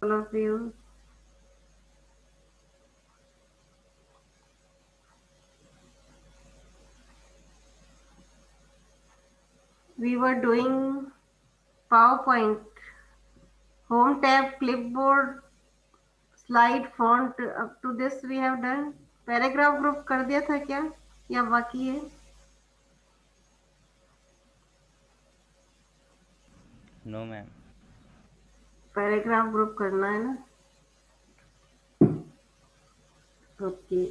all of you. We were doing PowerPoint, home tab, clipboard, slide, font. Up to this we have done. Paragraph group कर दिया था क्या या बाकी है? No ma'am. पैराग्राफ ग्रुप करना है ना? Okay.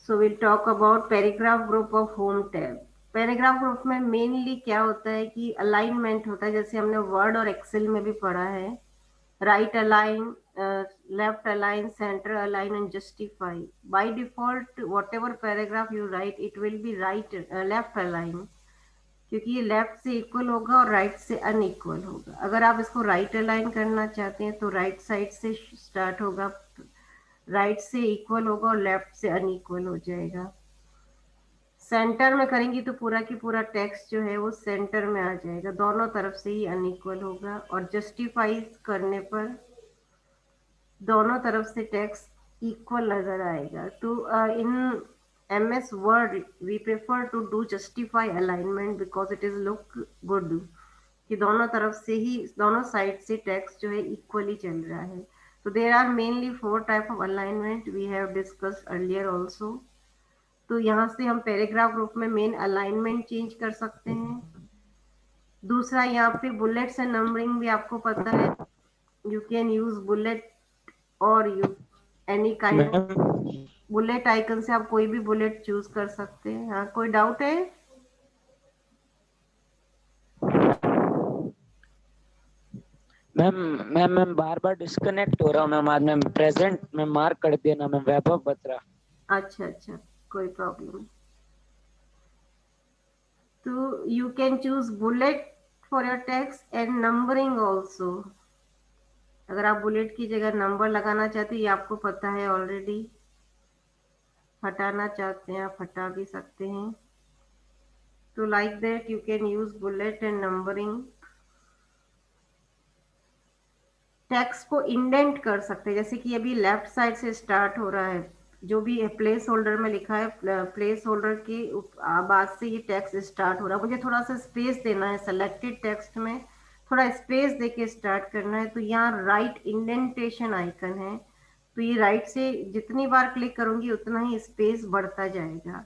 So will talk about paragraph group of home tab. Paragraph group में मेनली क्या होता है कि अलाइनमेंट होता है, जैसे हमने वर्ड और एक्सेल में भी पढ़ा है. Right align, left align, center align, and justify. By default, whatever paragraph you write, it will be left align, क्योंकि ये लेफ्ट से इक्वल होगा और राइट से अनइक्वल होगा. अगर आप इसको राइट अलाइन करना चाहते हैं तो राइट साइड से स्टार्ट होगा, राइट से इक्वल होगा और लेफ्ट से अनइक्वल हो जाएगा. सेंटर में करेंगी तो पूरा की पूरा टेक्स्ट जो है वो सेंटर में आ जाएगा, दोनों तरफ से ही अनइक्वल होगा. और जस्टिफाई करने पर दोनों तरफ से टेक्स्ट इक्वल नजर आएगा. तो in MS word we prefer to do justify alignment because it is look good, कि दोनों तरफ से ही, दोनों साइड से टेक्स्ट जो है इक्वली चल रहा है. तो there are mainly 4 type of alignment we have discussed earlier also. तो यहाँ से हम पैराग्राफ ग्रुप में मेन अलाइनमेंट चेंज कर सकते हैं. दूसरा, यहाँ पे बुलेट्स एंड नंबरिंग भी आपको पता है. यू कैन यूज बुलेट और you any kind of ma'am bullet icon से आप कोई भी बुलेट चूज कर सकते हैं. हाँ, कोई डाउट है? मैम मैम बार बार डिस्कनेक्ट हो रहा हूँ मैम. आज मैम प्रेजेंट में मार्क कर देना मैम. वैभव बत्रा. अच्छा अच्छा, कोई प्रॉब्लम. तो you can choose bullet for your text and numbering also. अगर आप बुलेट की जगह नंबर लगाना चाहते हैं, ये आपको पता है ऑलरेडी. हटाना चाहते हैं आप हटा भी सकते हैं. तो like that you can use bullet and numbering. Text को इंडेंट कर सकते हैं, जैसे कि अभी लेफ्ट साइड से स्टार्ट हो रहा है, जो भी प्लेस होल्डर में लिखा है, प्लेस होल्डर के बाद से ये टेक्स्ट स्टार्ट हो रहा है. मुझे थोड़ा सा स्पेस देना है सेलेक्टेड टेक्स्ट में, थोड़ा स्पेस दे के स्टार्ट करना है. तो यहाँ राइट इंडेंटेशन आइकन है, तो ये राइट से जितनी बार क्लिक करूंगी उतना ही स्पेस बढ़ता जाएगा.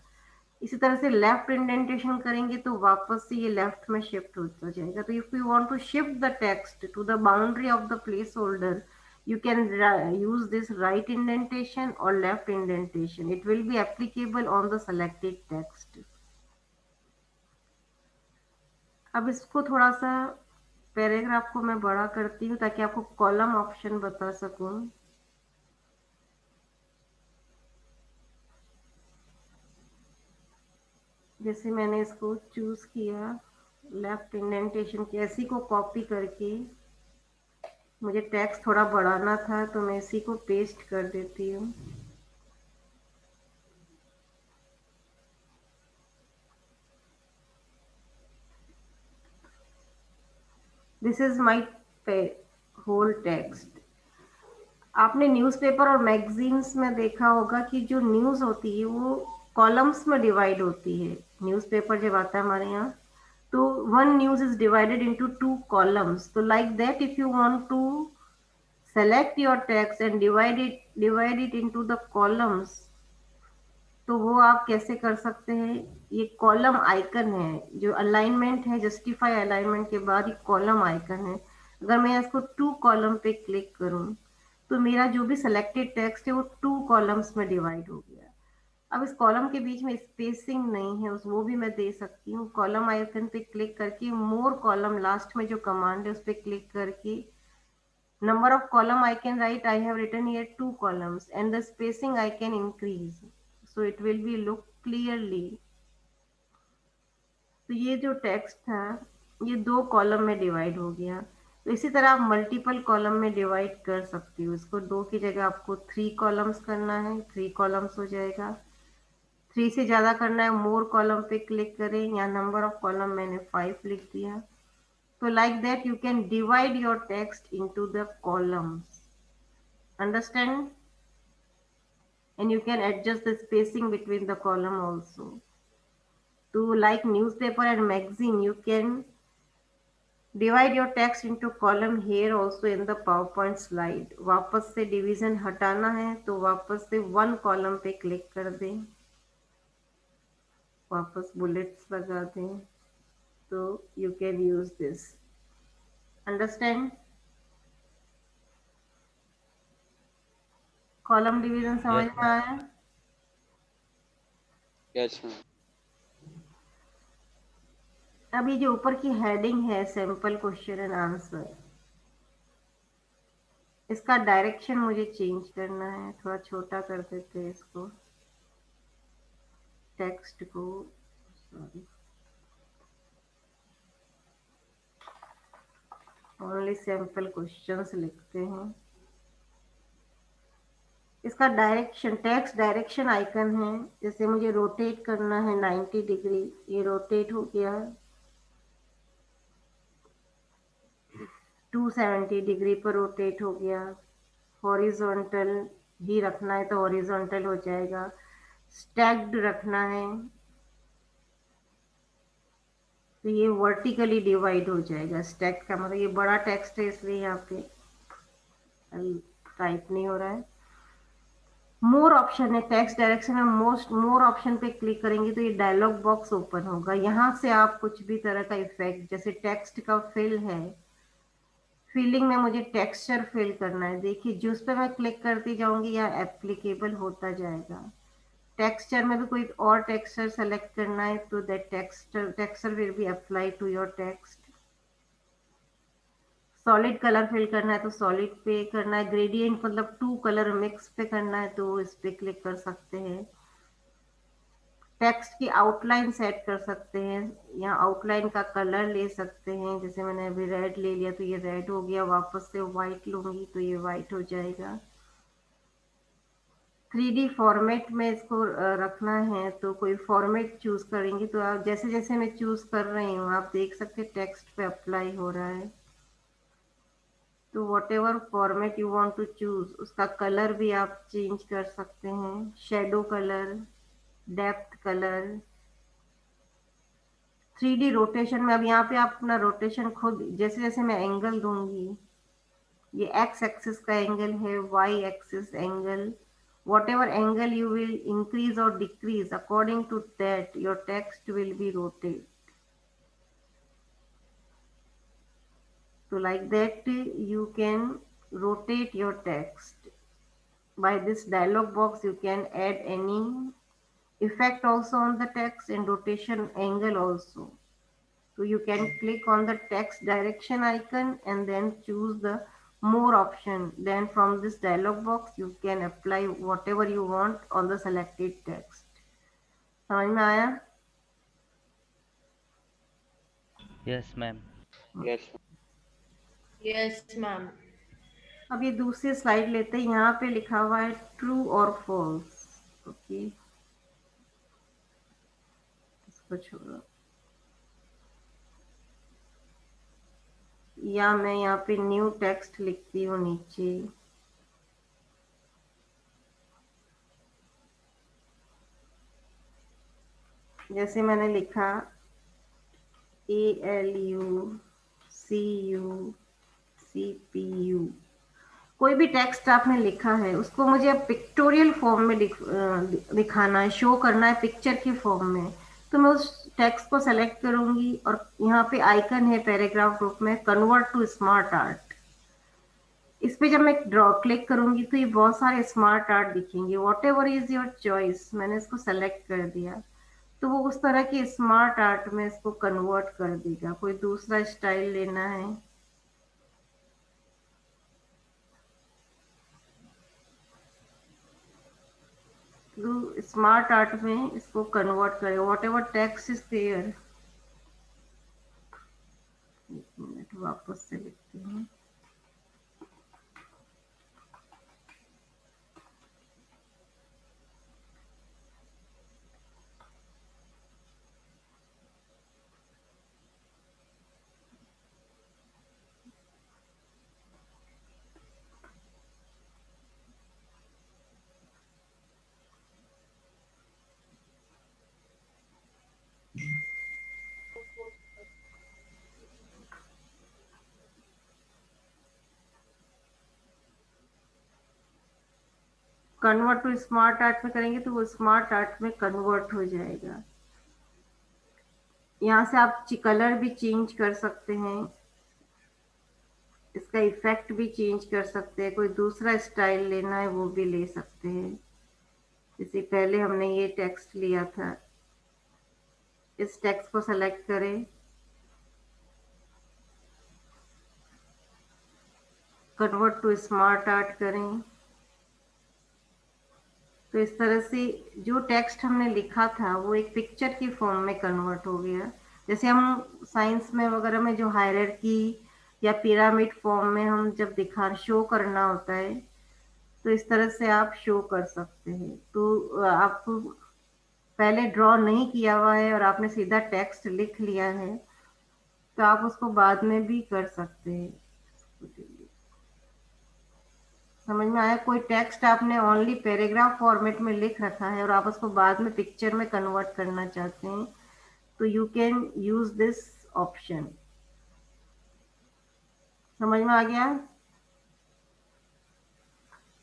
इसी तरह से लेफ्ट इंडेंटेशन करेंगे तो वापस से ये लेफ्ट में शिफ्ट होता जाएगा. तो if you want to shift the text to the boundary of the placeholder, you can use this right indentation or left indentation. It will be applicable on the selected text. अब इसको थोड़ा सा paragraph को मैं बड़ा करती हूँ ताकि आपको कॉलम ऑप्शन बता सकूं. जैसे मैंने इसको चूज किया, लेफ्ट इंडेंटेशन की, ऐसी को कॉपी करके मुझे टेक्स्ट थोड़ा बढ़ाना था तो मैं इसी को पेस्ट कर देती हूँ. This is my whole text. आपने न्यूज़पेपर और मैगजीन्स में देखा होगा कि जो न्यूज़ होती है वो कॉलम्स में डिवाइड होती है. न्यूज़पेपर जब आता है हमारे यहाँ, तो one news is divided into 2 columns. तो like that if you want to select your text and divide it into the columns, तो वो आप कैसे कर सकते हैं? ये कॉलम आइकन है, जो अलाइनमेंट है, जस्टिफाई अलाइनमेंट के बाद ये कॉलम आइकन है. अगर मैं इसको 2 कॉलम पे क्लिक करूं तो मेरा जो भी सिलेक्टेड टेक्स्ट है वो 2 कॉलम्स में डिवाइड हो गया. अब इस कॉलम के बीच में स्पेसिंग नहीं है, उस वो भी मैं दे सकती हूँ. कॉलम आइकन पे क्लिक करके मोर कॉलम, लास्ट में जो कमांड है उस पर क्लिक करके number of column I can write, I have written here 2 columns, and the spacing I can increase, so it will be look clearly. तो ये जो टेक्स्ट था ये 2 कॉलम में डिवाइड हो गया. तो इसी तरह आप मल्टीपल कॉलम में डिवाइड कर सकती हो इसको। 2 की जगह आपको 3 कॉलम्स करना है, 3 कॉलम्स हो जाएगा। 3 से ज़्यादा करना है, मोर कॉलम पे क्लिक करें। यहाँ नंबर ऑफ कॉलम मैंने 5 लिख दिया। तो like that you can divide your text into the columns. Understand? And you can adjust the spacing between the column also. To like newspaper and magazine, you can divide your text into column here also in the PowerPoint slide. वापस से division हटाना है तो वापस से 1 column पे click कर दें, वापस बुलेट्स लगा दें, तो you can use this. Understand? Column division समझ Yes, में आया? yes, ma'am. अब ये जो ऊपर की हेडिंग है सैंपल क्वेश्चन एंड आंसर, इसका डायरेक्शन मुझे चेंज करना है। थोड़ा छोटा कर देते हैं इसको, टेक्स्ट को, सॉरी, ओनली सैंपल क्वेश्चंस लिखते हैं। इसका डायरेक्शन, टेक्स्ट डायरेक्शन आइकन है। जैसे मुझे रोटेट करना है 90 डिग्री, ये रोटेट हो गया। 270 डिग्री पर रोटेट हो गया। हॉरिजॉन्टल ही रखना है तो हॉरिजॉन्टल हो जाएगा। स्टैक्ड रखना है तो ये वर्टिकली डिवाइड हो जाएगा। स्टैक का मतलब ये बड़ा टेक्स्ट है इसलिए यहाँ पे टाइप नहीं हो रहा है। मोर ऑप्शन है, टेक्स्ट डायरेक्शन में मोर ऑप्शन पे क्लिक करेंगे तो ये डायलॉग बॉक्स ओपन होगा। यहाँ से आप कुछ भी तरह का इफेक्ट, जैसे टेक्स्ट का फिल है, फिलिंग में मुझे टेक्सचर फिल करना है। देखिए जिस पे मैं क्लिक करती जाऊंगी यहाँ एप्लीकेबल होता जाएगा। टेक्सचर में भी कोई और टेक्सचर सेलेक्ट करना है तो that texture will be apply to your text. Solid colour fill करना है तो सॉलिड पे करना है। ग्रेडियंट मतलब 2 कलर मिक्स पे करना है तो इस पे क्लिक कर सकते हैं। टेक्स्ट की आउटलाइन सेट कर सकते हैं, यहाँ आउटलाइन का कलर ले सकते हैं। जैसे मैंने अभी रेड ले लिया तो ये रेड हो गया, वापस से व्हाइट लूंगी तो ये व्हाइट हो जाएगा। 3D फॉर्मेट में इसको रखना है तो कोई फॉर्मेट चूज करेंगे तो आप जैसे जैसे मैं चूज कर रही हूँ आप देख सकते हैं टेक्स्ट पे अप्लाई हो रहा है। तो whatever format you want to choose उसका कलर भी आप चेंज कर सकते हैं। Shadow colour, depth colour, 3D rotation में। अब यहाँ पे आप अपना रोटेशन खुद, जैसे जैसे मैं एंगल दूंगी, ये एक्स एक्सिस का एंगल है, Y axis angle, whatever angle you will increase or decrease according to that your text will be rotated. So like that you can rotate your text. By this dialog box you can add any effect also on the text and rotation angle also. So you can click on the text direction icon and then choose the more option. Then from this dialog box you can apply whatever you want on the selected text. समझ में आया? Yes, ma'am. Yes. Yes, ma'am. अब ये दूसरी slide लेते हैं। यहाँ पे लिखा हुआ है ट्रू और फॉल्स। ओके, इसको छोड़ो, या मैं यहाँ पे न्यू टेक्स्ट लिखती हूँ नीचे। जैसे मैंने लिखा ALUCUCPU, कोई भी टेक्स्ट आपने लिखा है उसको मुझे अब पिक्टोरियल फॉर्म में दिखाना है, शो करना है पिक्चर के फॉर्म में। तो मैं उस टेक्स्ट को सेलेक्ट करूंगी और यहाँ पे आइकन है पैराग्राफ ग्रुप में, कन्वर्ट टू स्मार्ट आर्ट। इस पे जब मैं ड्रॉ क्लिक करूंगी तो ये बहुत सारे स्मार्ट आर्ट दिखेंगे। What ever is your choice, मैंने इसको सेलेक्ट कर दिया तो वो उस तरह के स्मार्ट आर्ट में इसको कन्वर्ट कर देगा। कोई दूसरा स्टाइल लेना है तो स्मार्ट आर्ट में इसको कन्वर्ट करें। Whatever text is there, वापस से लिखती हूँ। कन्वर्ट टू स्मार्ट आर्ट में करेंगे तो वो स्मार्ट आर्ट में कन्वर्ट हो जाएगा। यहाँ से आप कलर भी चेंज कर सकते हैं, इसका इफेक्ट भी चेंज कर सकते हैं, कोई दूसरा स्टाइल लेना है वो भी ले सकते हैं। जैसे पहले हमने ये टेक्स्ट लिया था, इस टेक्स्ट को सेलेक्ट करें, कन्वर्ट टू स्मार्ट आर्ट करें, तो इस तरह से जो टेक्स्ट हमने लिखा था वो एक पिक्चर की फॉर्म में कन्वर्ट हो गया। जैसे हम साइंस में वगैरह में जो हायरार्की या पिरामिड फॉर्म में हम जब दिखा शो करना होता है, तो इस तरह से आप शो कर सकते हैं। तो आप पहले ड्रॉ नहीं किया हुआ है और आपने सीधा टेक्स्ट लिख लिया है, तो आप उसको बाद में भी कर सकते हैं। समझ में आया? कोई टेक्स्ट आपने ओनली पैराग्राफ फॉर्मेट में लिख रखा है और आप उसको बाद में पिक्चर में कन्वर्ट करना चाहते हैं, तो you can use this option. समझ में आ गया?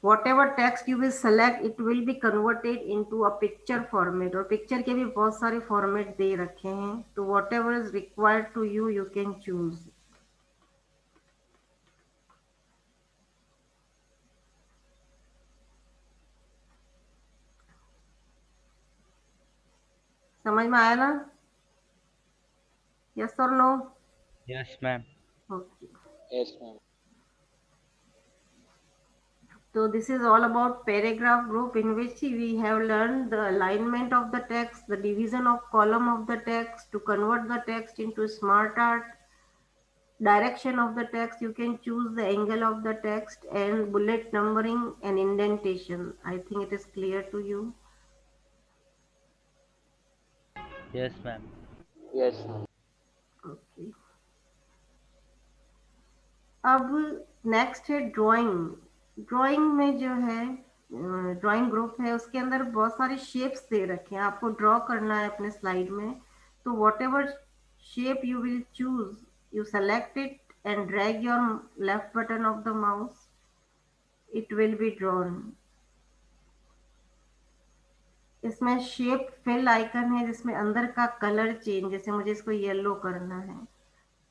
whatever text you will select, it will be converted into a picture format, और पिक्चर के भी बहुत सारे फॉर्मेट दे रखे हैं, तो whatever is required to you, you can choose। समझ में आया ना? यस और no? Yes, ma'am. Okay, yes ma'am. so this is all about paragraph group, in which we have learned the alignment of the text, the division of column of the text, to convert the text into smart art, direction of the text, you can choose the angle of the text, and bullet numbering and indentation. I think it is clear to you. Yes, ma'am. Yes ma'am. Okay, अब next है drawing. Drawing में जो है, drawing group है, उसके अंदर बहुत सारे शेप्स दे रखे हैं, आपको ड्रॉ करना है अपने स्लाइड में। तो what ever shape you will choose, you select it and drag your left button of the mouse, it will be drawn। इसमें शेप फिल आइकन है जिसमें अंदर का कलर चेंज, जैसे मुझे इसको येलो करना है।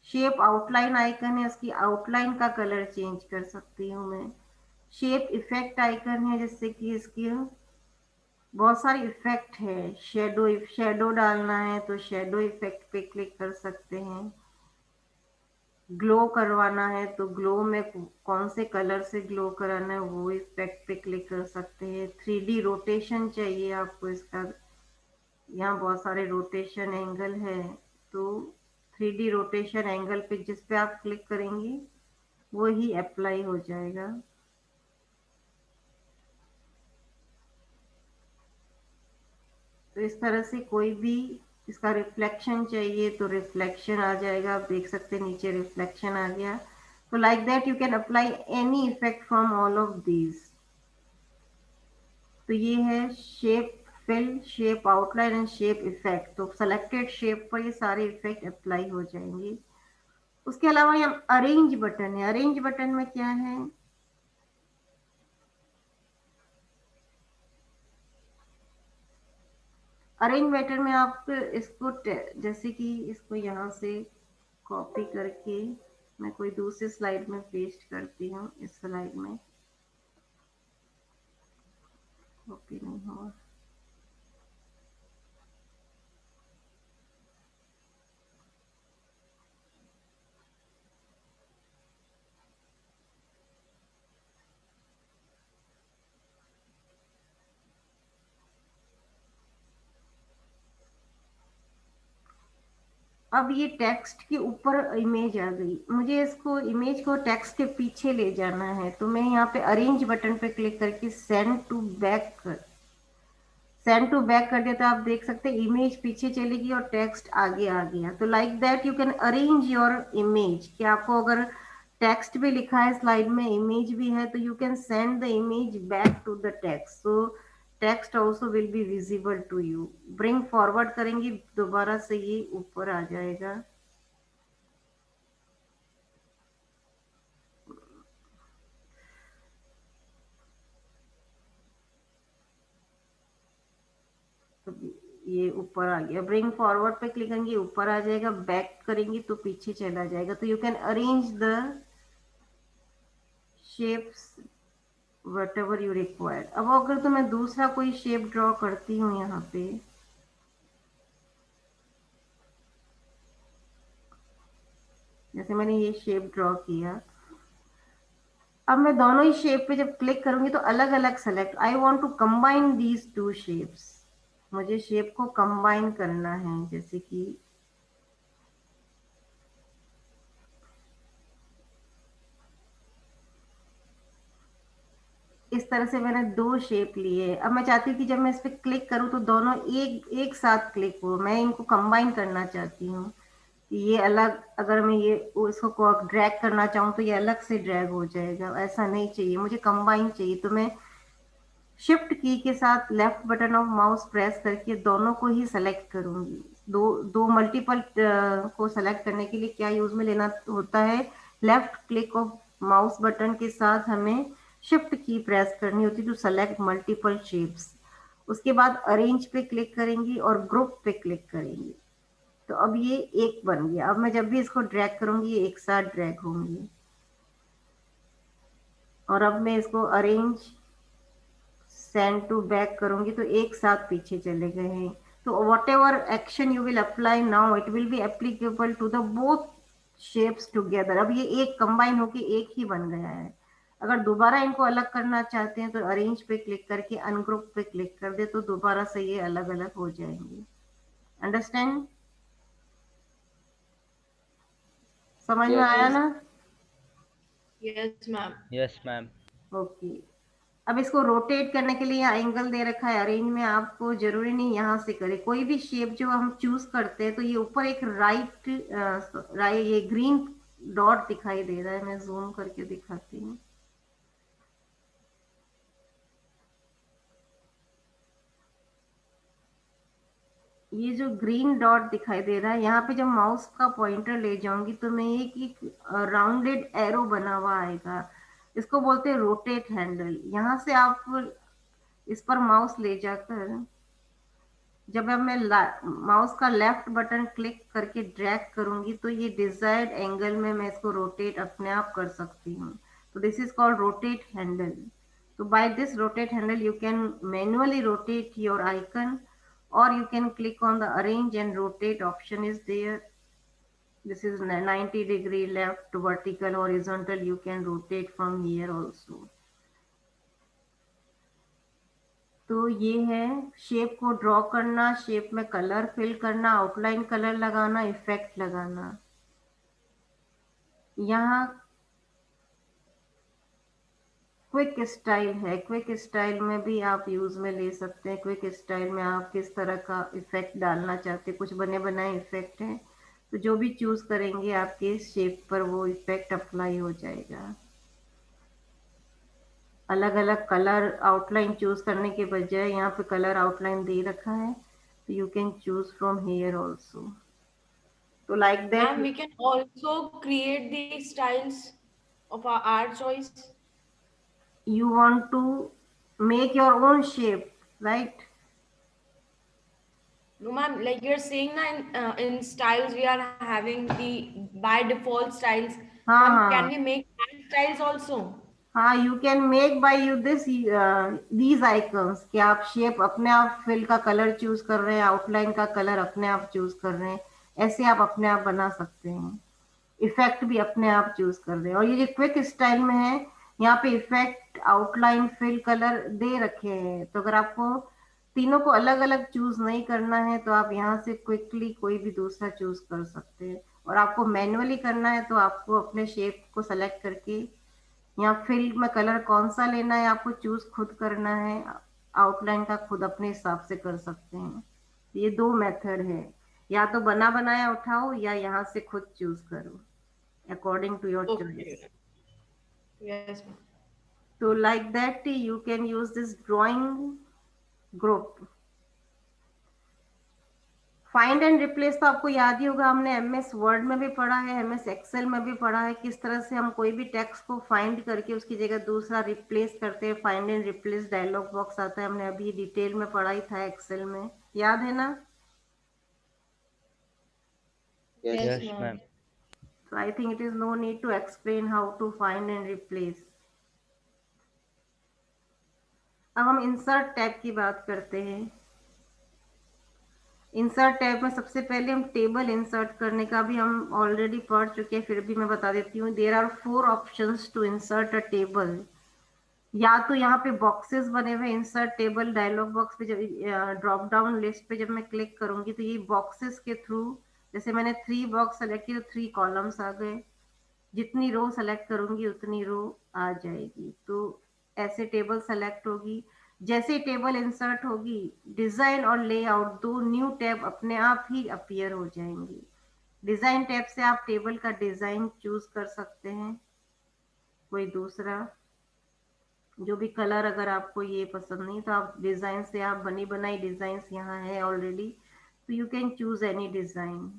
शेप आउटलाइन आइकन है, उसकी आउटलाइन का कलर चेंज कर सकती हूँ मैं। शेप इफेक्ट आइकन है, जिससे कि इसकी बहुत सारे इफेक्ट है। शेडो डालना है तो शेडो इफेक्ट पे क्लिक कर सकते हैं। ग्लो करवाना है तो ग्लो में कौन से कलर से ग्लो कराना है वो इफेक्ट पे क्लिक कर सकते हैं। 3D रोटेशन चाहिए आपको, इसका यहाँ बहुत सारे रोटेशन एंगल है, तो 3D रोटेशन एंगल पे जिस पे आप क्लिक करेंगे वो ही अप्लाई हो जाएगा। तो इस तरह से कोई भी, इसका रिफ्लेक्शन चाहिए तो रिफ्लेक्शन आ जाएगा, आप देख सकते हैं नीचे रिफ्लेक्शन आ गया। तो like that you can apply any effect from all of these. तो ये है shape fill, shape outline and shape effect. तो सेलेक्टेड शेप पर ये सारे इफेक्ट अप्लाई हो जाएंगे। उसके अलावा यहाँ अरेंज बटन है। अरेंज बटन में क्या है, अरेंज बटन में आप इसको जैसे कि इसको यहाँ से कॉपी करके मैं कोई दूसरे स्लाइड में पेस्ट करती हूँ, इस स्लाइड में कॉपी नहीं हुआ। अब ये टेक्स्ट के ऊपर इमेज आ गई, मुझे इसको इमेज को टेक्स्ट के पीछे ले जाना है, तो मैं यहाँ पे अरेंज बटन पे क्लिक करके सेंड टू बैक कर दिया, तो आप देख सकते हैं इमेज पीछे चलेगी और टेक्स्ट आगे आ गया। तो like that you can arrange your image, कि आपको अगर टेक्स्ट भी लिखा है स्लाइड में, इमेज भी है, तो you can send the image back to the text, so text also will be visible to you. Bring forward करेंगे दोबारा से ये ऊपर आ जाएगा। तो ये ऊपर आ गया, ब्रिंग फॉरवर्ड पे क्लिक करेंगे ऊपर आ जाएगा, बैक करेंगे तो पीछे चला जाएगा। तो you can arrange the shapes what ever you require. अब अगर तो मैं दूसरा कोई शेप ड्रॉ करती हूँ यहाँ पे, जैसे मैंने ये शेप ड्रॉ किया, अब मैं दोनों ही शेप पे जब क्लिक करूंगी तो अलग अलग select, I want to combine these two shapes, मुझे शेप को कंबाइन करना है। जैसे कि इस तरह से मैंने दो शेप लिए। अब मैं चाहती हूँ कि जब मैं इस पे क्लिक करूँ तो दोनों एक एक साथ क्लिक हो, मैं इनको कंबाइन करना चाहती हूँ। ये अलग, अगर मैं ये इसको ड्रैग करना चाहूँ तो ये अलग से ड्रैग हो जाएगा, ऐसा नहीं चाहिए, मुझे कंबाइन चाहिए। तो मैं शिफ्ट की के साथ left button of mouse press करके दोनों को ही सेलेक्ट करूंगी। दो दो मल्टीपल को सेलेक्ट करने के लिए क्या यूज में लेना होता है, left click of mouse button के साथ हमें शिफ्ट की प्रेस करनी होती है टू सेलेक्ट मल्टीपल शेप्स। उसके बाद अरेंज पे क्लिक करेंगी और ग्रुप पे क्लिक करेंगी, तो अब ये एक बन गया। अब मैं जब भी इसको ड्रैग करूंगी ये एक साथ ड्रैग होंगी, और अब मैं इसको अरेंज सेंड टू बैक करूंगी तो एक साथ पीछे चले गए हैं। तो whatever action you will apply now, it will be applicable to the both shapes together. अब ये एक कंबाइन होके एक ही बन गया है। अगर दोबारा इनको अलग करना चाहते हैं तो अरेंज पे क्लिक करके अनग्रुप पे क्लिक कर दे, तो दोबारा से ये अलग अलग हो जाएंगे। अंडरस्टैंड? समझ में Yes. आया ना? Yes, ma'am. Yes, ma'am. Okay. अब इसको रोटेट करने के लिए एंगल दे रखा है, अरेंज में आपको जरूरी नहीं यहाँ से करे, कोई भी शेप जो हम चूज करते हैं तो ये ऊपर एक राइट ये ग्रीन डॉट दिखाई दे रहा है, मैं जूम करके दिखाती हूँ। ये जो ग्रीन डॉट दिखाई दे रहा है, यहाँ पे जब माउस का पॉइंटर ले जाऊंगी तो मैं एक राउंडेड एरो बना हुआ आएगा, इसको बोलते हैं रोटेट हैंडल। यहाँ से आप इस पर माउस ले जाकर, जब अब मैं माउस का लेफ्ट बटन क्लिक करके ड्रैग करूंगी तो ये डिजायर्ड एंगल में मैं इसको रोटेट अपने आप कर सकती हूँ। तो this is called rotate handle. तो by this rotate handle you can manually rotate your icon, or you can click on the arrange and rotate option is there. This is 90-degree left, vertical, horizontal, you can rotate from here also. तो ये है shape को draw करना, shape में colour fill करना, outline colour लगाना, effect लगाना। यहाँ क्विक स्टाइल है, क्विक स्टाइल में भी आप यूज में ले सकते हैं। क्विक स्टाइल में आप किस तरह का इफेक्ट डालना चाहते हैं, कुछ बने बनाए इफेक्ट हैं, तो जो भी चूज करेंगे आपके शेप पर वो इफेक्ट अप्लाई हो जाएगा। अलग अलग कलर आउटलाइन चूज करने के बजाय यहाँ पे कलर आउटलाइन दे रखा है, तो you can choose from here also. तो like that Ma'am, we can also create the styles of our choice. you want to make your own shape, right? No, ma'am, like you're saying that in styles we are having the by default styles. हाँ Ma'am, हाँ can we make that styles also? हाँ, you can make by you this these icons, कि आप shape अपने आप fill का colour choose कर रहे हैं, आउटलाइन का कलर अपने आप चूज कर रहे हैं, ऐसे आप अपने आप बना सकते हैं। इफेक्ट भी अपने आप चूज कर रहे हैं। और ये जो क्विक स्टाइल में है, यहाँ पे इफेक्ट, आउटलाइन, फिल, कलर दे रखे हैं। तो अगर आपको तीनों को अलग अलग चूज नहीं करना है तो आप यहाँ से क्विकली कोई भी दूसरा चूज कर सकते हैं, और आपको मैन्युअली करना है तो आपको अपने शेप को सेलेक्ट करके यहाँ फिल में कलर कौन सा लेना है आपको चूज खुद करना है, आउटलाइन का खुद अपने हिसाब से कर सकते हैं। ये दो मेथड है, या तो बना बनाया उठाओ या यहाँ से खुद चूज करो according to your Okay. Choice. Yes, ma'am. तो like that you can use this drawing group. Find and replace तो आपको याद ही होगा, हमने एमएस वर्ड में भी पढ़ा है, एमएस एक्सेल में भी पढ़ा है, किस तरह से हम कोई भी टेक्स्ट को फाइंड करके उसकी जगह दूसरा रिप्लेस करते हैं। Find and replace dialog box आता है, हमने अभी डिटेल में पढ़ा ही था एक्सेल में, याद है ना? Yes, Yes, ma'am. ma'am. So I think it is no need to explain how to find and replace. अब हम इंसर्ट टैब की बात करते हैं। इंसर्ट टैब में सबसे पहले हम टेबल इंसर्ट करने का भी हम ऑलरेडी पढ़ चुके हैं, फिर भी मैं बता देती हूँ। There are 4 options to insert a table. या तो यहाँ पे बॉक्सेस बने हुए इंसर्ट टेबल डायलॉग बॉक्स पे, जब ड्रॉप डाउन लिस्ट पे जब मैं क्लिक करूंगी तो ये बॉक्सेस के थ्रू, जैसे मैंने 3 बॉक्स सेलेक्ट किए तो 3 कॉलम्स आ गए, जितनी रो सेलेक्ट करूंगी उतनी रो आ जाएगी। तो ऐसे टेबल सेलेक्ट होगी। जैसे टेबल इंसर्ट होगी, डिजाइन और लेआउट 2 न्यू टैब अपने आप ही अपीयर हो जाएंगी। डिजाइन टैब से आप टेबल का डिजाइन चूज कर सकते हैं, कोई दूसरा जो भी कलर, अगर आपको ये पसंद नहीं तो आप डिजाइन से, आप बनी बनाई डिजाइन यहाँ है ऑलरेडी, तो you can choose any design.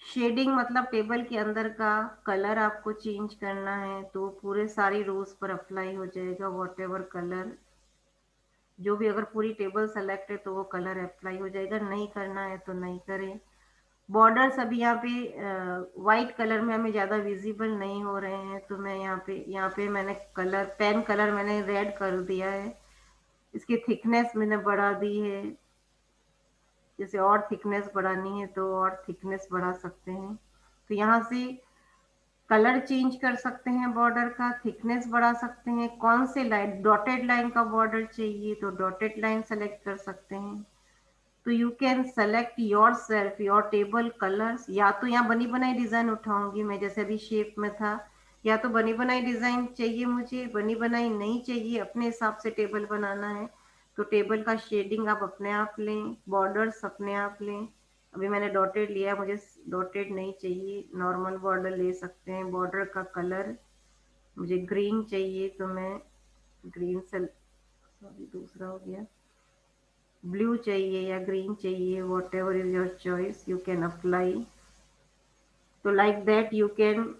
Shading मतलब टेबल के अंदर का कलर आपको चेंज करना है तो पूरे सारी रोज पर अप्लाई हो जाएगा, वॉट एवर कलर जो भी, अगर पूरी टेबल सेलेक्ट है तो वो कलर अप्लाई हो जाएगा, नहीं करना है तो नहीं करें। बॉर्डर्स अभी यहाँ पे वाइट कलर में हमें ज़्यादा विजिबल नहीं हो रहे हैं, तो मैं यहाँ पे मैंने कलर, पेन कलर मैंने रेड कर दिया है। इसकी थिकनेस मैंने बढ़ा दी है, जैसे और थिकनेस बढ़ानी है तो और थिकनेस बढ़ा सकते हैं। तो यहाँ से कलर चेंज कर सकते हैं, बॉर्डर का थिकनेस बढ़ा सकते हैं। कौन से लाइन, डॉटेड लाइन का बॉर्डर चाहिए तो डॉटेड लाइन सेलेक्ट कर सकते हैं। तो you can select your self your table colours. या तो यहाँ बनी बनाई डिजाइन उठाऊंगी मैं, जैसे अभी शेप में था, या तो बनी बनाई डिजाइन चाहिए मुझे, बनी बनाई नहीं चाहिए, अपने हिसाब से टेबल बनाना है तो टेबल का शेडिंग आप अपने आप लें, बॉर्डर्स अपने आप लें। अभी मैंने डॉटेड लिया, मुझे डॉटेड नहीं चाहिए, नॉर्मल बॉर्डर ले सकते हैं। बॉर्डर का कलर मुझे ग्रीन चाहिए तो मैं ग्रीन से, सॉरी दूसरा हो गया, ब्लू चाहिए या ग्रीन चाहिए, whatever is your choice, you can apply. तो like that you can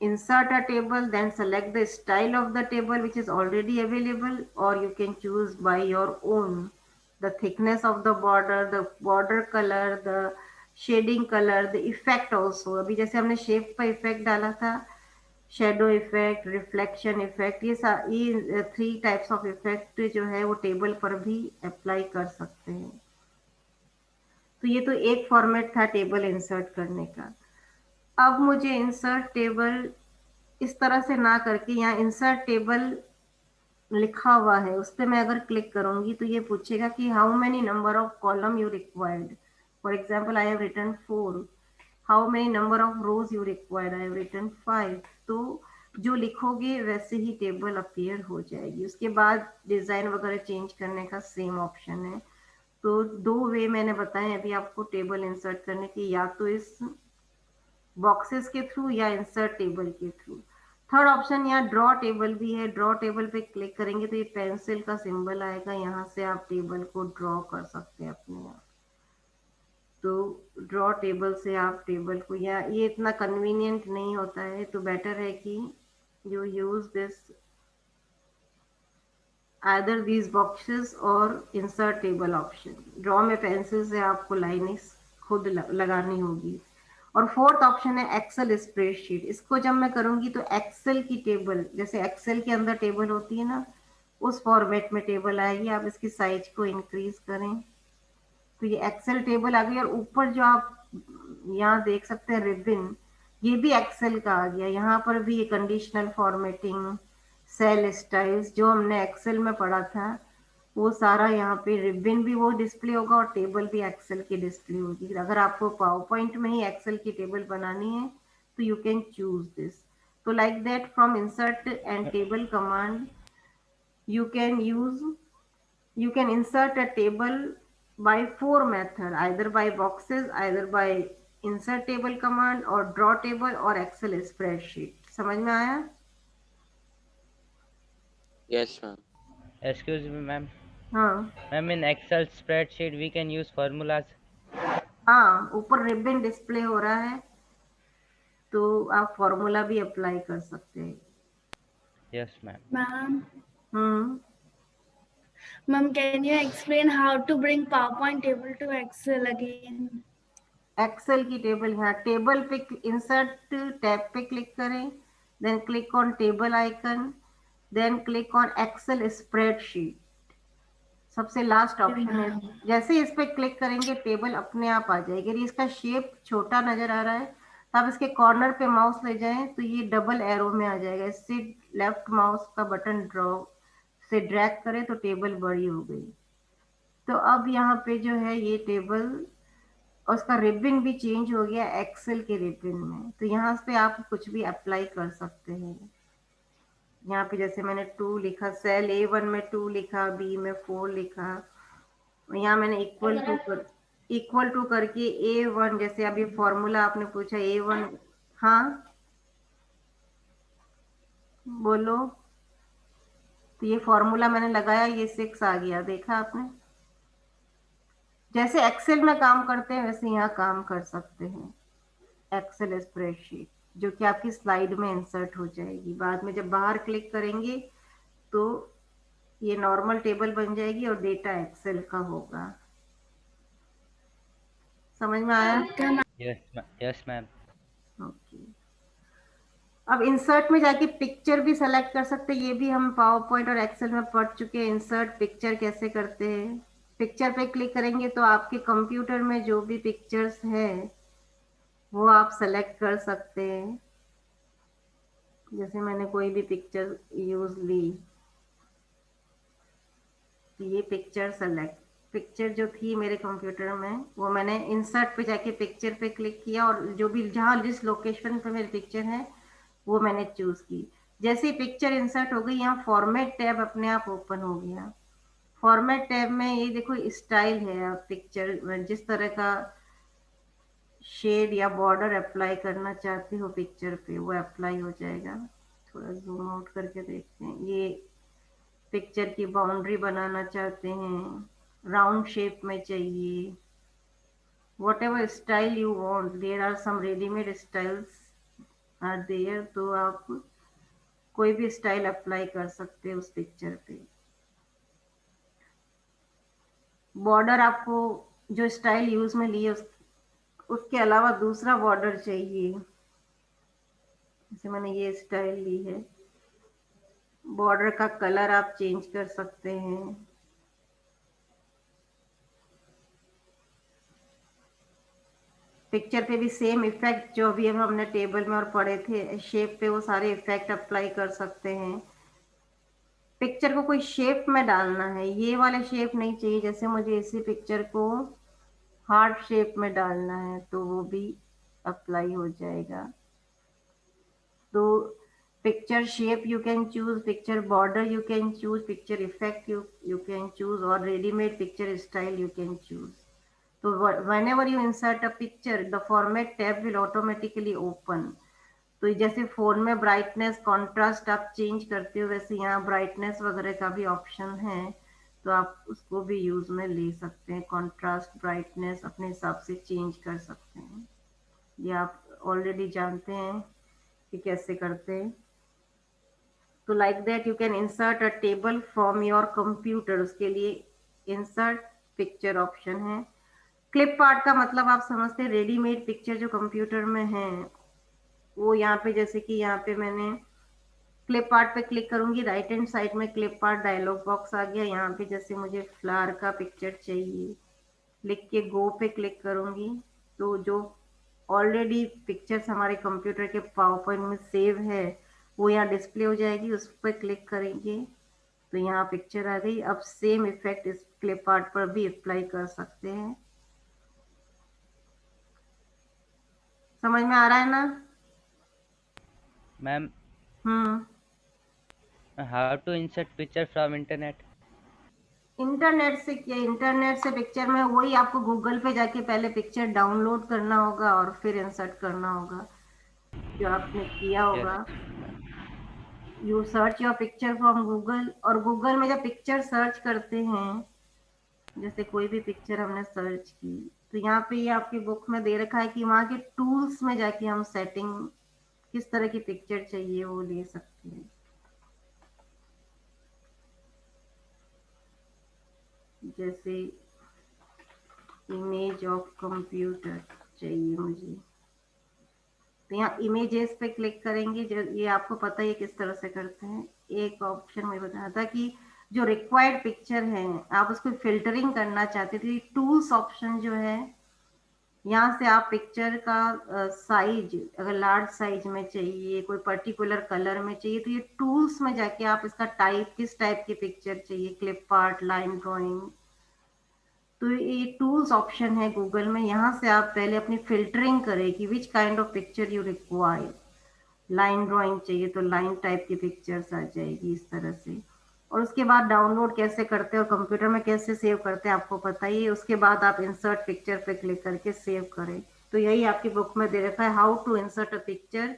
insert a table, then select the style of the table which is already available, or you can choose by your own the thickness of the border color, the shading color, the effect also। अभी जैसे हमने shape पर effect डाला था, shadow effect, reflection effect, ये 3 types of effect जो है वो टेबल पर भी अप्लाई कर सकते हैं। तो ये तो एक फॉर्मेट था टेबल इंसर्ट करने का। अब मुझे इंसर्ट टेबल इस तरह से ना करके, यहाँ इंसर्ट टेबल लिखा हुआ है उस पर मैं अगर क्लिक करूंगी तो ये पूछेगा कि how many number of column you required. For example I have written 4। How many number of rows you required, I have written 5। तो जो लिखोगे वैसे ही टेबल अपीयर हो जाएगी। उसके बाद डिजाइन वगैरह चेंज करने का सेम ऑप्शन है। तो 2 वे मैंने बताए अभी आपको टेबल इंसर्ट करने की, या तो इस बॉक्सेस के थ्रू या इंसर्ट टेबल के थ्रू। थर्ड ऑप्शन यहाँ ड्रॉ टेबल भी है। ड्रॉ टेबल पे क्लिक करेंगे तो ये पेंसिल का सिंबल आएगा, यहाँ से आप टेबल को ड्रॉ कर सकते हैं अपने आप। तो ड्रॉ टेबल से आप टेबल को, या ये इतना कन्वीनियंट नहीं होता है तो बेटर है कि you use this either these boxes और इंसर्ट टेबल ऑप्शन। ड्रॉ में पेंसिल से आपको लाइनें खुद लगानी होगी। और फोर्थ ऑप्शन है एक्सेल स्प्रेडशीट। इसको जब मैं करूंगी तो एक्सेल की टेबल, जैसे एक्सेल के अंदर टेबल होती है ना, उस फॉर्मेट में टेबल आएगी। आप इसकी साइज को इंक्रीज करें तो ये एक्सेल टेबल आ गई। और ऊपर जो आप यहाँ देख सकते हैं रिबिन, ये भी एक्सेल का आ गया। यहाँ पर भी कंडीशनल फॉर्मेटिंग, सेल स्टाइल्स जो हमने एक्सेल में पढ़ा था वो सारा यहाँ पे रिबन भी वो डिस्प्ले होगा और टेबल भी एक्सेल की डिस्प्ले होगी। अगर आपको पावर पॉइंट में ही एक्सेल की टेबल बनानी है तो यू कैन चूज दिस। तो like that from insert and table command you can use you can insert a table by four method, either by boxes, either by insert table command or draw table or excel spreadsheet। समझ में आया? Yes, ma'am. Excuse me, ma'am. हाँ Ma'am, in Excel spreadsheet, we can use formulas. हाँ, ऊपर ribbon display हो रहा है तो आप फॉर्मूला भी अप्लाई कर सकते हैं। Yes, ma'am. Ma'am, hmm ma'am, can you explain how to bring PowerPoint table to Excel again? Excel की टेबल, यहाँ टेबल पे इंसर्ट टैब पे क्लिक करें, then click on table icon, then click on Excel spreadsheet, सबसे last option है। जैसे ही इस पे क्लिक करेंगे टेबल अपने आप आ जाएगी। यदि इसका शेप छोटा नजर आ रहा है तो आप इसके कॉर्नर पे माउस ले जाएं तो ये डबल एरो में आ जाएगा। इससे लेफ्ट माउस का बटन ड्रॉ से ड्रैग करें तो टेबल बड़ी हो गई। तो अब यहाँ पे जो है ये टेबल और उसका रिबन भी चेंज हो गया एक्सेल के रिबन में। तो यहाँ पे आप कुछ भी अप्लाई कर सकते हैं। यहाँ पे जैसे मैंने 2 लिखा, सेल A1 में 2 लिखा, बी में 4 लिखा, यहाँ मैंने इक्वल टू करके A1, जैसे अभी फॉर्मूला आपने पूछा A1। हाँ बोलो। तो ये फॉर्मूला मैंने लगाया, ये 6 आ गया, देखा आपने? जैसे एक्सेल में काम करते हैं वैसे यहाँ काम कर सकते हैं। एक्सेल स्प्रेडशीट जो कि आपकी स्लाइड में इंसर्ट हो जाएगी। बाद में जब बाहर क्लिक करेंगे तो ये नॉर्मल टेबल बन जाएगी और डेटा एक्सेल का होगा। समझ में आया? Yes, yes, ma'am. ओके। अब इंसर्ट में जाके पिक्चर भी सेलेक्ट कर सकते हैं। ये भी हम पावर पॉइंट और एक्सेल में पढ़ चुके हैं, इंसर्ट पिक्चर कैसे करते हैं। पिक्चर पे क्लिक करेंगे तो आपके कंप्यूटर में जो भी पिक्चर्स हैं वो आप सेलेक्ट कर सकते हैं। जैसे मैंने कोई भी पिक्चर यूज ली तो ये पिक्चर जो थी मेरे कंप्यूटर में वो मैंने इंसर्ट पे जाके पिक्चर पे क्लिक किया और जो भी जहाँ जिस लोकेशन पे मेरी पिक्चर है वो मैंने चूज की। जैसे ही पिक्चर इंसर्ट हो गई यहाँ फॉर्मेट टैब अपने आप ओपन हो गया। फॉर्मेट टैब में ये देखो स्टाइल है, आप पिक्चर जिस तरह का शेड या बॉर्डर अप्लाई करना चाहते हो पिक्चर पे वो अप्लाई हो जाएगा। थोड़ा जूम आउट करके देखते हैं। ये पिक्चर की बाउंड्री बनाना चाहते हैं, राउंड शेप में चाहिए, whatever style you want, there are some ready-made styles are there। तो आप कोई भी स्टाइल अप्लाई कर सकते हैं उस पिक्चर पे। बॉर्डर आपको जो स्टाइल यूज में लिए उसके अलावा दूसरा बॉर्डर चाहिए, जैसे मैंने ये स्टाइल ली है। बॉर्डर का कलर आप चेंज कर सकते हैं। पिक्चर पे भी सेम इफेक्ट जो अभी हमने टेबल में और पढ़े थे शेप पे, वो सारे इफेक्ट अप्लाई कर सकते हैं। पिक्चर को कोई शेप में डालना है, ये वाले शेप नहीं चाहिए, जैसे मुझे इसी पिक्चर को हार्ट शेप में डालना है तो वो भी अप्लाई हो जाएगा। तो picture shape you can choose, picture border you can choose, picture effect you can choose और readymade picture style you can choose। So whenever you insert a picture, the format tab will automatically open। तो जैसे phone में brightness contrast आप change करते हो वैसे यहाँ brightness वगैरह का भी ऑप्शन है, तो आप उसको भी यूज में ले सकते हैं। कॉन्ट्रास्ट ब्राइटनेस अपने हिसाब से चेंज कर सकते हैं। ये आप ऑलरेडी जानते हैं कि कैसे करते हैं। तो like that you can insert a table from your computer. उसके लिए इंसर्ट पिक्चर ऑप्शन है। क्लिप आर्ट का मतलब आप समझते हैं, रेडीमेड पिक्चर जो कंप्यूटर में है वो यहाँ पे, जैसे कि यहाँ पे मैंने क्लिप आर्ट पे क्लिक करूंगी, राइट हैंड साइड में क्लिप आर्ट डायलॉग बॉक्स आ गया। यहाँ पे जैसे मुझे फ्लावर का पिक्चर चाहिए, लिख के गो पे क्लिक करूंगी तो जो ऑलरेडी पिक्चर्स हमारे कंप्यूटर के पावर पॉइंट में सेव है वो यहाँ डिस्प्ले हो जाएगी। उस पर क्लिक करेंगे तो यहाँ पिक्चर आ गई। अब सेम इफेक्ट इस क्लिप आर्ट पर भी अप्लाई कर सकते हैं। समझ में आ रहा है ना? Ma'am, hmm. how to insert picture from internet? Internet से क्या, इंटरनेट से पिक्चर में वही आपको गूगल पे जाके पहले पिक्चर डाउनलोड करना होगा और फिर इंसर्ट करना होगा जो आपने किया Yes, होगा। You search your picture from Google, और गूगल में जब पिक्चर सर्च करते हैं, जैसे कोई भी पिक्चर हमने सर्च की, तो यहाँ पे ये आपकी बुक में दे रखा है कि वहाँ के टूल्स में जाके हम सेटिंग किस तरह की पिक्चर चाहिए वो ले सकते हैं। जैसे इमेज ऑफ कंप्यूटर चाहिए मुझे, तो यहाँ इमेजेस पे क्लिक करेंगे। जो ये आपको पता है किस तरह से करते हैं। एक ऑप्शन में बताया था कि जो रिक्वायर्ड पिक्चर है आप उसको फिल्टरिंग करना चाहते थे, टूल्स ऑप्शन जो है, यहाँ से आप पिक्चर का साइज, अगर लार्ज साइज में चाहिए, कोई पर्टिकुलर कलर में चाहिए, तो ये टूल्स में जाके आप इसका टाइप, किस टाइप की पिक्चर चाहिए, क्लिप आर्ट, लाइन ड्राइंग, तो ये टूल्स ऑप्शन है गूगल में। यहाँ से आप पहले अपनी फिल्टरिंग करें कि which kind of picture you require. Line drawing चाहिए तो लाइन टाइप की पिक्चर्स आ जाएगी इस तरह से। और उसके बाद डाउनलोड कैसे करते हैं और कंप्यूटर में कैसे सेव करते हैं आपको पता ही है। उसके बाद आप इंसर्ट पिक्चर पे क्लिक करके सेव करें। तो यही आपकी बुक में दे रखा है, how to insert a picture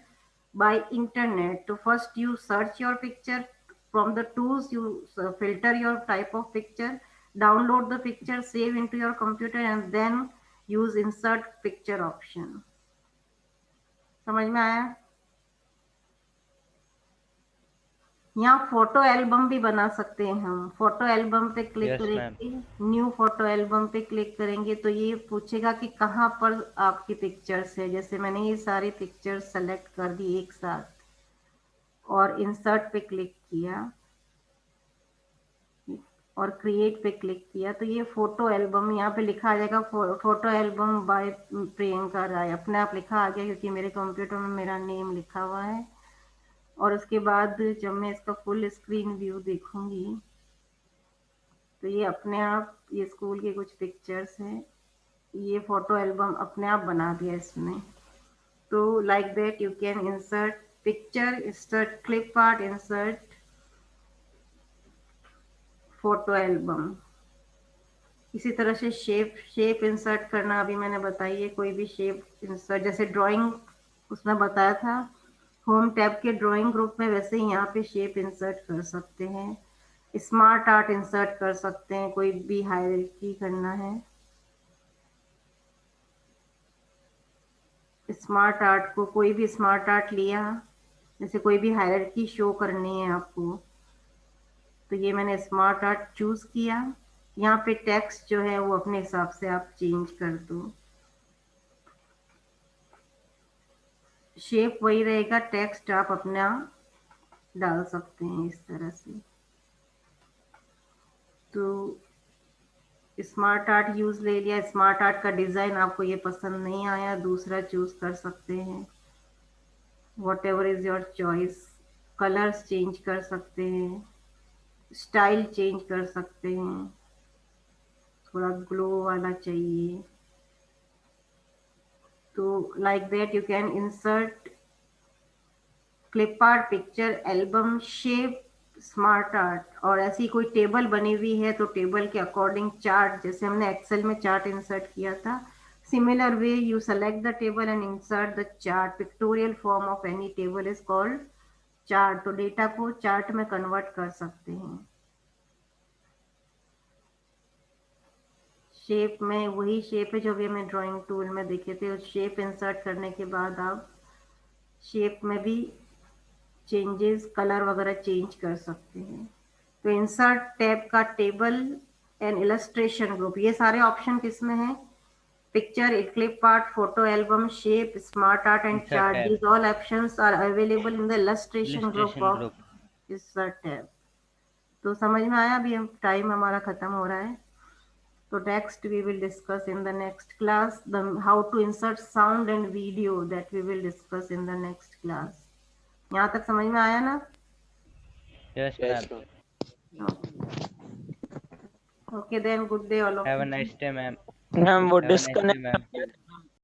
by internet. तो first you search your picture from the tools, you filter your type of picture, download the picture, save into your computer, and then use insert picture option। समझ में आया? यहाँ photo album भी बना सकते हैं हम। फोटो एल्बम पे क्लिक yes, ma'am. करेंगे, न्यू फोटो एल्बम पे क्लिक करेंगे तो ये पूछेगा कि कहाँ पर आपकी पिक्चर्स है। जैसे मैंने ये सारी पिक्चर्स सेलेक्ट कर दी एक साथ और इंसर्ट पे क्लिक किया और क्रिएट पे क्लिक किया, तो ये फोटो एल्बम यहाँ पे लिखा आ जाएगा, फोटो एल्बम बाय प्रियंका राय। अपने आप लिखा आ गया क्योंकि मेरे कंप्यूटर में मेरा नेम लिखा हुआ है। और उसके बाद जब मैं इसका फुल स्क्रीन व्यू देखूंगी तो ये अपने आप, ये स्कूल के कुछ पिक्चर्स हैं, ये फोटो एल्बम अपने आप बना दिया इसने। तो like that you can insert picture, insert clip art, insert photo album. इसी तरह से शेप इंसर्ट करना अभी मैंने बताई है। कोई भी शेप इंसर्ट, जैसे ड्राइंग उसमें बताया था होम टैब के ड्राइंग ग्रुप में, वैसे ही यहाँ पे शेप इंसर्ट कर सकते हैं। स्मार्ट आर्ट इंसर्ट कर सकते हैं, कोई भी हायरार्की करना है। स्मार्ट आर्ट को, कोई भी स्मार्ट आर्ट लिया, जैसे कोई भी हायरार्की शो करनी है आपको, तो ये मैंने स्मार्ट आर्ट चूज किया। यहाँ पे टेक्स्ट जो है वो अपने हिसाब से आप चेंज कर दो, शेप वही रहेगा, टेक्स्ट आप अपना डाल सकते हैं इस तरह से। तो स्मार्ट आर्ट यूज ले लिया। स्मार्ट आर्ट का डिजाइन आपको ये पसंद नहीं आया, दूसरा चूज कर सकते हैं, what ever is your choice. Colours change कर सकते हैं, स्टाइल चेंज कर सकते हैं, थोड़ा ग्लो वाला चाहिए तो like that you can insert clip art, picture album, shape, smart art. और ऐसी कोई टेबल बनी हुई है तो टेबल के अकॉर्डिंग चार्ट, जैसे हमने एक्सेल में चार्ट इंसर्ट किया था, similar way you select the table and insert the chart. Pictorial form of any table is called chart. तो डेटा को चार्ट में कन्वर्ट कर सकते हैं। शेप में वही शेप है जो भी हमें ड्राइंग टूल में देखे थे। उस शेप इंसर्ट करने के बाद आप शेप में भी चेंजेस, कलर वगैरह चेंज कर सकते हैं। तो इंसर्ट टैब का टेबल एंड इलस्ट्रेशन ग्रुप, ये सारे ऑप्शन किसमें हैं? Picture, clip art, photo album, shape, smart art and Insert chart. tab. These all options are available in the illustration group Illustration of group. Insert tab. तो समझ में आया? अभी हम टाइम हमारा खत्म हो रहा है। तो next we will discuss in the next class the how to insert sound and video, that we will discuss in the next class। यहाँ तक समझ में आया ना? Yes, Yes, ma'am. ma'am. Okay then, good day all of Have a you. nice day, ma'am. Ma'am वो Have a nice day, disconnect ma'am.